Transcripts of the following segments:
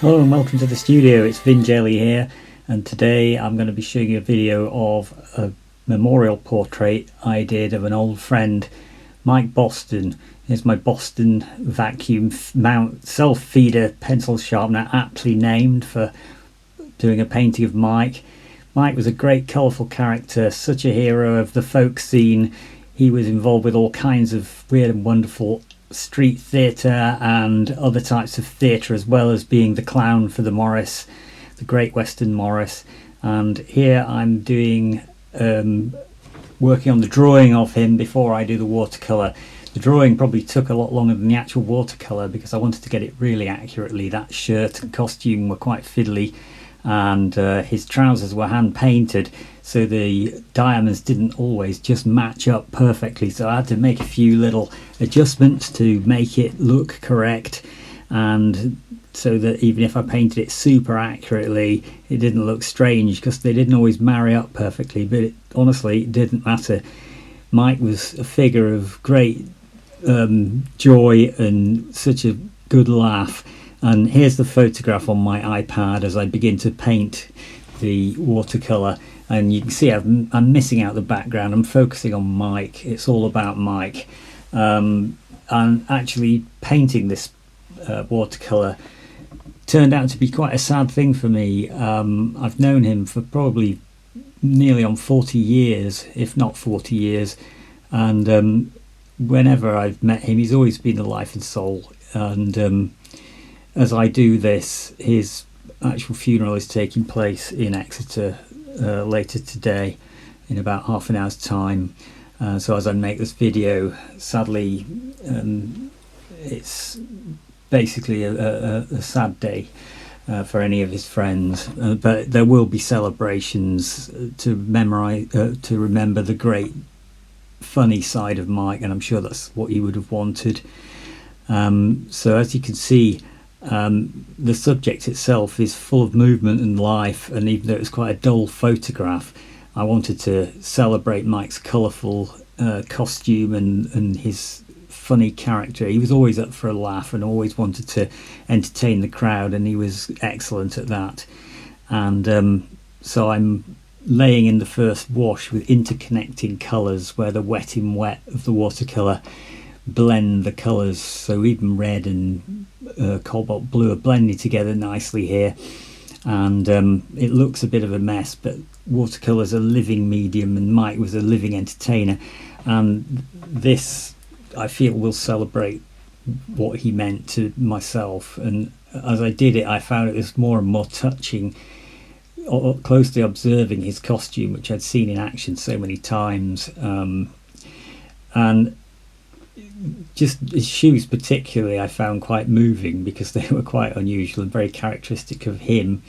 Hello and welcome to the studio. It's Vin Jelly here, and today I'm going to be showing you a video of a memorial portrait I did of an old friend, Mike Boston. Here's my Boston vacuum mount self-feeder pencil sharpener, aptly named for doing a painting of Mike. Mike was a great colourful character, such a hero of the folk scene. He was involved with all kinds of weird and wonderful street theatre and other types of theatre, as well as being the clown for the Morris, the Great Western Morris. And here I'm doing working on the drawing of him before I do the watercolour. The drawing probably took a lot longer than the actual watercolour because I wanted to get it really accurately. That shirt and costume were quite fiddly, and his trousers were hand painted, so the diamonds didn't always just match up perfectly, so I had to make a few little adjustments to make it look correct, and so that even if I painted it super accurately it didn't look strange, because they didn't always marry up perfectly. But honestly, it didn't matter. Mike was a figure of great joy and such a good laugh. And here's the photograph on my iPad as I begin to paint the watercolour, and you can see I'm missing out the background. I'm focusing on Mike. It's all about Mike. And actually painting this watercolour turned out to be quite a sad thing for me. I've known him for probably nearly on 40 years, if not 40 years, and whenever I've met him he's always been the life and soul. And as I do this, his actual funeral is taking place in Exeter later today in about half an hour's time. So as I make this video, sadly it's basically a sad day for any of his friends, but there will be celebrations to remember the great funny side of Mike, and I'm sure that's what he would have wanted. So as you can see, the subject itself is full of movement and life, and even though it was quite a dull photograph, I wanted to celebrate Mike's colourful costume and his funny character. He was always up for a laugh and always wanted to entertain the crowd, and he was excellent at that. And so I'm laying in the first wash with interconnecting colours where the wet in wet of the watercolour blend the colours, so even red and cobalt blue are blending together nicely here, and it looks a bit of a mess, but watercolour's a living medium and Mike was a living entertainer, and this I feel will celebrate what he meant to myself. And as I did it, I found it was more and more touching, closely observing his costume, which I'd seen in action so many times, and just his shoes particularly I found quite moving because they were quite unusual and very characteristic of him,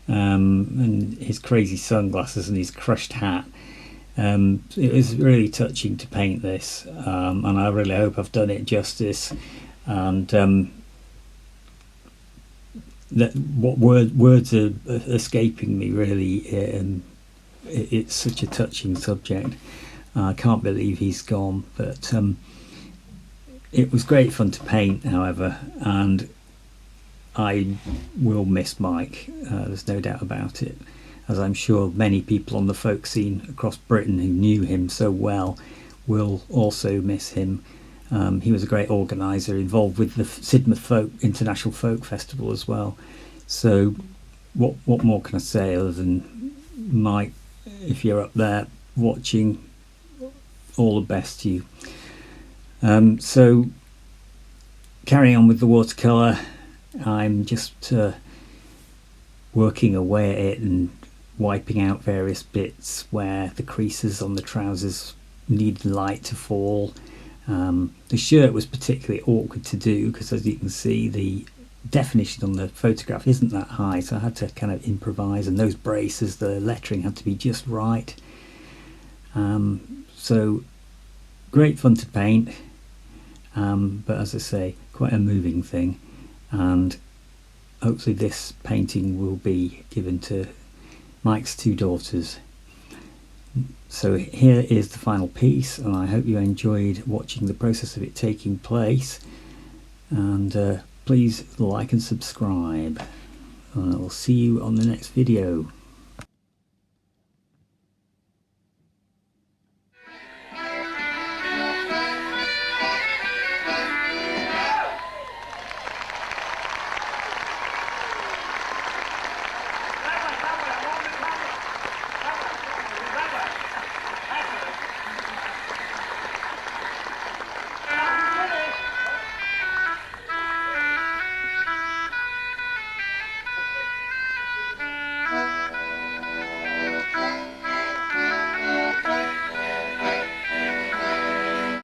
and his crazy sunglasses and his crushed hat. It was really touching to paint this, and I really hope I've done it justice. And that what words are escaping me really. It's such a touching subject. I can't believe he's gone, but it was great fun to paint, however, and I will miss Mike. There's no doubt about it, as I'm sure many people on the folk scene across Britain who knew him so well will also miss him. He was a great organiser, involved with the Sidmouth International Folk Festival as well. So what more can I say other than, Mike, if you're up there watching, all the best to you. So carrying on with the watercolour, I'm just working away at it and wiping out various bits where the creases on the trousers need light to fall. The shirt was particularly awkward to do because, as you can see, the definition on the photograph isn't that high, so I had to kind of improvise, and those braces, the lettering had to be just right. So great fun to paint, but as I say, quite a moving thing, and hopefully this painting will be given to Mike's two daughters. So here is the final piece, and I hope you enjoyed watching the process of it taking place, and please like and subscribe. and I will see you on the next video.